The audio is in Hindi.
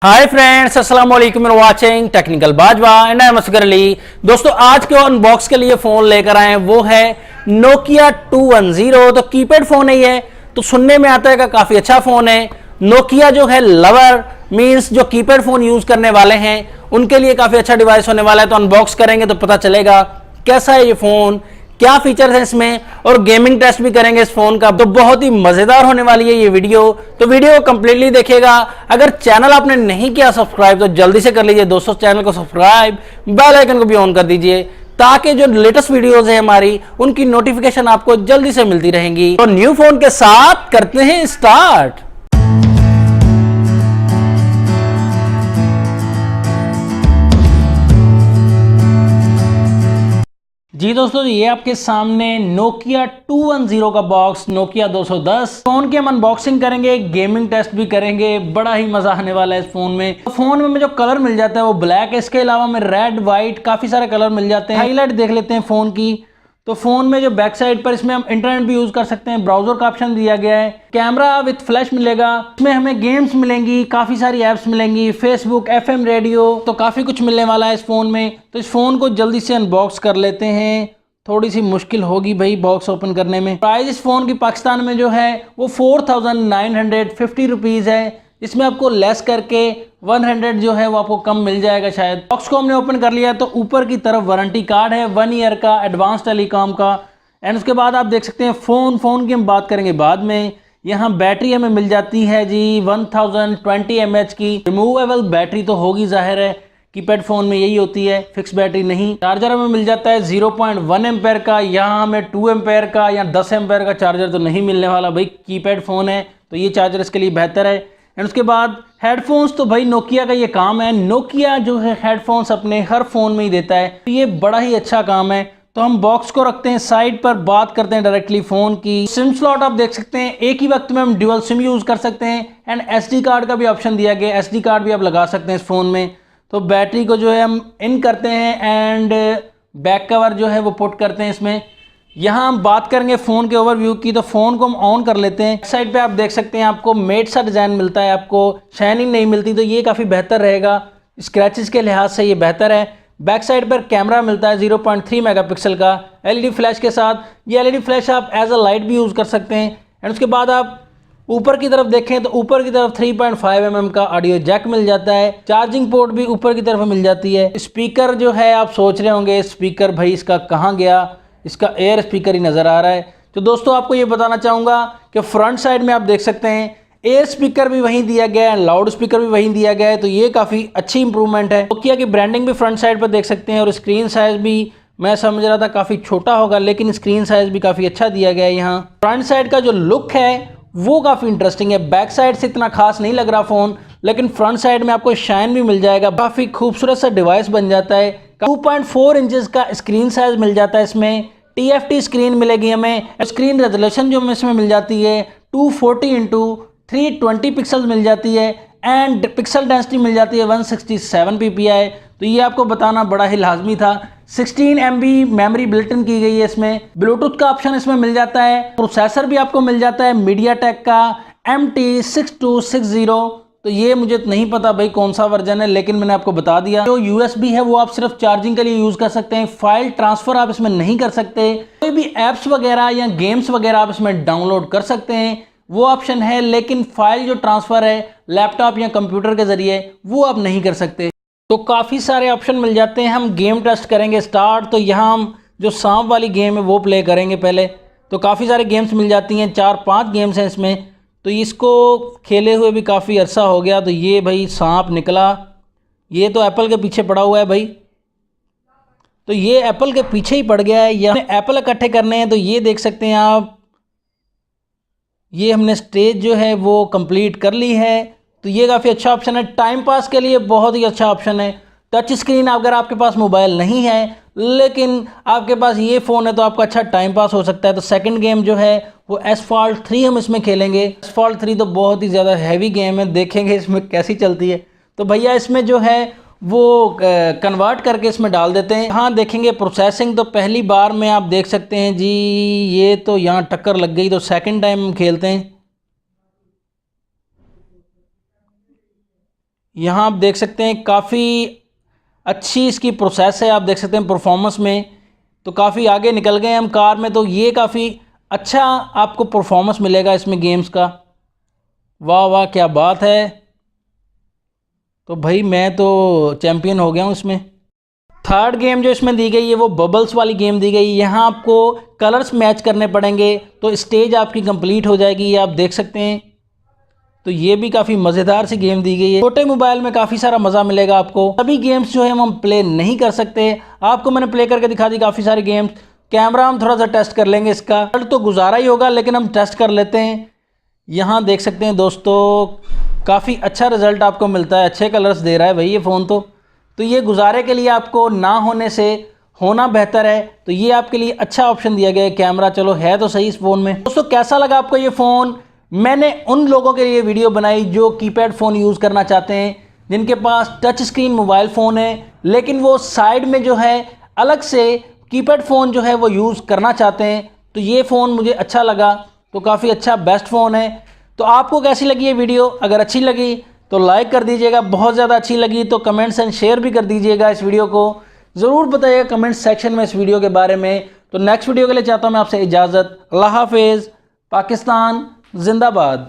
हाय फ्रेंड्स, अस्सलाम वालेकुम और watching technical Bajwa and I am Asgar Ali. दोस्तों, आज के अनबॉक्स के लिए फोन लेकर आए हैं, वो है नोकिया 210। तो कीपैड फोन है ये, तो सुनने में आता है कि काफी अच्छा फोन है। नोकिया जो है लवर मींस जो कीपैड फोन यूज करने वाले हैं उनके लिए काफी अच्छा डिवाइस होने वाला है। तो अनबॉक्स करेंगे तो पता चलेगा कैसा है ये फोन, क्या फीचर्स हैं इसमें, और गेमिंग टेस्ट भी करेंगे इस फोन का। तो बहुत ही मजेदार होने वाली है ये वीडियो, तो वीडियो को कंप्लीटली देखिएगा। अगर चैनल आपने नहीं किया सब्सक्राइब तो जल्दी से कर लीजिए दोस्तों, चैनल को सब्सक्राइब, बेल आइकन को भी ऑन कर दीजिए ताकि जो लेटेस्ट वीडियोस है हमारी उनकी नोटिफिकेशन आपको जल्दी से मिलती रहेंगी। तो न्यू फोन के साथ करते हैं स्टार्ट। जी दोस्तों, ये आपके सामने नोकिया 210 का बॉक्स, नोकिया 210 फोन की हम अनबॉक्सिंग करेंगे, गेमिंग टेस्ट भी करेंगे। बड़ा ही मजा आने वाला है इस फोन में। तो फोन में जो कलर मिल जाता है वो ब्लैक है, इसके अलावा में रेड, व्हाइट, काफी सारे कलर मिल जाते हैं। हाईलाइट देख लेते हैं फोन की। तो फोन में जो बैक साइड पर इसमें हम इंटरनेट भी यूज कर सकते हैं, ब्राउजर का ऑप्शन दिया गया है, कैमरा विथ फ्लैश मिलेगा, इसमें हमें गेम्स मिलेंगी, काफी सारी एप्स मिलेंगी, फेसबुक, एफएम रेडियो, तो काफी कुछ मिलने वाला है इस फोन में। तो इस फोन को जल्दी से अनबॉक्स कर लेते हैं। थोड़ी सी मुश्किल होगी भाई बॉक्स ओपन करने में। प्राइस इस फोन की पाकिस्तान में जो है वो 4950 रुपीज़ है। इसमें आपको लेस करके 100 जो है वो आपको कम मिल जाएगा शायद। बॉक्स को हमने ओपन कर लिया, तो ऊपर की तरफ वारंटी कार्ड है 1 ईयर का एडवांस टेलीकॉम का। एंड उसके बाद आप देख सकते हैं फोन की हम बात करेंगे बाद में। यहाँ बैटरी हमें मिल जाती है जी 1020 mAh की। रिमूवेबल बैटरी तो होगी जाहिर है, कीपैड फोन में यही होती है, फिक्स बैटरी नहीं। चार्जर हमें मिल जाता है 0.1 एम्पेयर का, यहाँ हमें 2 एम्पेयर का या 10 एम्पेयर का चार्जर तो नहीं मिलने वाला भाई, कीपैड फोन है तो ये चार्जर इसके लिए बेहतर है। एंड उसके बाद हेडफोन्स, तो भाई नोकिया का ये काम है, नोकिया जो है हेडफोन्स अपने हर फोन में ही देता है, तो ये बड़ा ही अच्छा काम है। तो हम बॉक्स को रखते हैं साइड पर, बात करते हैं डायरेक्टली फोन की। सिम स्लॉट आप देख सकते हैं, एक ही वक्त में हम ड्यूअल सिम यूज कर सकते हैं। एंड SD कार्ड का भी ऑप्शन दिया गया, SD कार्ड भी आप लगा सकते हैं इस फोन में। तो बैटरी को जो है हम इन करते हैं एंड बैक कवर जो है वो पुट करते हैं इसमें। यहाँ हम बात करेंगे फ़ोन के ओवरव्यू की, तो फ़ोन को हम ऑन कर लेते हैं। साइड पे आप देख सकते हैं आपको मेट सा डिज़ाइन मिलता है, आपको शाइनिंग नहीं मिलती, तो ये काफ़ी बेहतर रहेगा, स्क्रैचेस के लिहाज से ये बेहतर है। बैक साइड पर कैमरा मिलता है 0.3 मेगापिक्सल का LED फ्लैश के साथ। ये LED फ्लैश आप एज अ लाइट भी यूज़ कर सकते हैं। एंड उसके बाद आप ऊपर की तरफ देखें तो ऊपर की तरफ 3.5 mm का ऑडियो जैक मिल जाता है। चार्जिंग पोर्ट भी ऊपर की तरफ मिल जाती है। स्पीकर जो है आप सोच रहे होंगे स्पीकर भाई इसका कहाँ गया, इसका एयर स्पीकर ही नज़र आ रहा है। तो दोस्तों आपको ये बताना चाहूँगा कि फ्रंट साइड में आप देख सकते हैं एयर स्पीकर भी वहीं दिया गया है, लाउड स्पीकर भी वहीं दिया गया है, तो ये काफ़ी अच्छी इंप्रूवमेंट है। नोकिया की ब्रांडिंग भी फ्रंट साइड पर देख सकते हैं। और स्क्रीन साइज भी मैं समझ रहा था काफ़ी छोटा होगा, लेकिन स्क्रीन साइज भी काफ़ी अच्छा दिया गया है। यहाँ फ्रंट साइड का जो लुक है वो काफ़ी इंटरेस्टिंग है। बैक साइड से इतना खास नहीं लग रहा फ़ोन, लेकिन फ्रंट साइड में आपको शाइन भी मिल जाएगा। काफ़ी खूबसूरत सा डिवाइस बन जाता है। 2.4 इंचेस का स्क्रीन साइज मिल जाता है इसमें। TFT स्क्रीन मिलेगी हमें। स्क्रीन रेजोल्यूशन जो हमें इसमें मिल जाती है 240x320 पिक्सल मिल जाती है। एंड पिक्सल डेंसिटी मिल जाती है 167 ppi। तो ये आपको बताना बड़ा ही लाजमी था। 16 MB मेमोरी बिल्ट इन की गई है इसमें। ब्लूटूथ का ऑप्शन इसमें मिल जाता है। प्रोसेसर भी आपको मिल जाता है MediaTek का MT6260। तो ये मुझे नहीं पता भाई कौन सा वर्जन है, लेकिन मैंने आपको बता दिया। जो USB है वो आप सिर्फ चार्जिंग के लिए यूज कर सकते हैं, फाइल ट्रांसफर आप इसमें नहीं कर सकते। कोई भी एप्स वगैरह या गेम्स वगैरह आप इसमें डाउनलोड कर सकते हैं, वो ऑप्शन है, लेकिन फाइल जो ट्रांसफर है लैपटॉप या कंप्यूटर के जरिए वो आप नहीं कर सकते। तो काफ़ी सारे ऑप्शन मिल जाते हैं। हम गेम टेस्ट करेंगे स्टार्ट। तो यहाँ हम जो सांप वाली गेम है वो प्ले करेंगे पहले। तो काफ़ी सारे गेम्स मिल जाती हैं, 4-5 गेम्स हैं इसमें। तो इसको खेले हुए भी काफ़ी अरसा हो गया। तो ये भाई सांप निकला, ये तो एप्पल के पीछे पड़ा हुआ है भाई, तो ये एप्पल के पीछे ही पड़ गया है। यहाँ एप्पल इकट्ठे करने हैं, तो ये देख सकते हैं आप, ये हमने स्टेज जो है वो कंप्लीट कर ली है। तो ये काफ़ी अच्छा ऑप्शन है, टाइम पास के लिए बहुत ही अच्छा ऑप्शन है। टच स्क्रीन अगर आपके पास मोबाइल नहीं है लेकिन आपके पास ये फ़ोन है तो आपका अच्छा टाइम पास हो सकता है। तो सेकंड गेम जो है वो एसफॉल्ट 3 हम इसमें खेलेंगे। एसफॉल्ट 3 तो बहुत ही ज़्यादा हैवी गेम है, देखेंगे इसमें कैसी चलती है। तो भैया इसमें जो है वो कन्वर्ट करके इसमें डाल देते हैं। हाँ देखेंगे प्रोसेसिंग, तो पहली बार में आप देख सकते हैं जी ये तो यहाँ टक्कर लग गई। तो सेकंड टाइम हम खेलते हैं। यहाँ आप देख सकते हैं काफ़ी अच्छी इसकी प्रोसेस है। आप देख सकते हैं परफॉर्मेंस में तो काफ़ी आगे निकल गए हम कार में, तो ये काफ़ी अच्छा आपको परफॉर्मेंस मिलेगा इसमें गेम्स का। वाह वाह क्या बात है। तो भाई मैं तो चैम्पियन हो गया हूँ इसमें। थर्ड गेम जो इसमें दी गई है वो बबल्स वाली गेम दी गई है। यहाँ आपको कलर्स मैच करने पड़ेंगे तो स्टेज आपकी कंप्लीट हो जाएगी, ये आप देख सकते हैं। तो ये भी काफ़ी मज़ेदार सी गेम दी गई है। छोटे मोबाइल में काफ़ी सारा मज़ा मिलेगा आपको। सभी गेम्स जो है हम प्ले नहीं कर सकते, आपको मैंने प्ले करके दिखा दी काफ़ी सारे गेम्स। कैमरा हम थोड़ा सा टेस्ट कर लेंगे, इसका तो गुजारा ही होगा लेकिन हम टेस्ट कर लेते हैं। यहाँ देख सकते हैं दोस्तों काफ़ी अच्छा रिजल्ट आपको मिलता है, अच्छे कलर्स दे रहा है भाई ये फ़ोन। तो ये गुजारे के लिए आपको ना होने से होना बेहतर है, तो ये आपके लिए अच्छा ऑप्शन दिया गया है। कैमरा चलो है तो सही इस फ़ोन में। दोस्तों कैसा लगा आपको ये फ़ोन? मैंने उन लोगों के लिए वीडियो बनाई जो कीपैड फ़ोन यूज़ करना चाहते हैं, जिनके पास टच स्क्रीन मोबाइल फ़ोन है लेकिन वो साइड में जो है अलग से कीपैड फ़ोन जो है वो यूज़ करना चाहते हैं। तो ये फ़ोन मुझे अच्छा लगा, तो काफ़ी अच्छा बेस्ट फ़ोन है। तो आपको कैसी लगी ये वीडियो? अगर अच्छी लगी तो लाइक कर दीजिएगा, बहुत ज़्यादा अच्छी लगी तो कमेंट्स एंड शेयर भी कर दीजिएगा। इस वीडियो को ज़रूर बताइएगा कमेंट सेक्शन में इस वीडियो के बारे में। तो नेक्स्ट वीडियो के लिए चाहता हूँ मैं आपसे इजाज़त। अल्लाह हाफिज़। पाकिस्तान जिंदाबाद।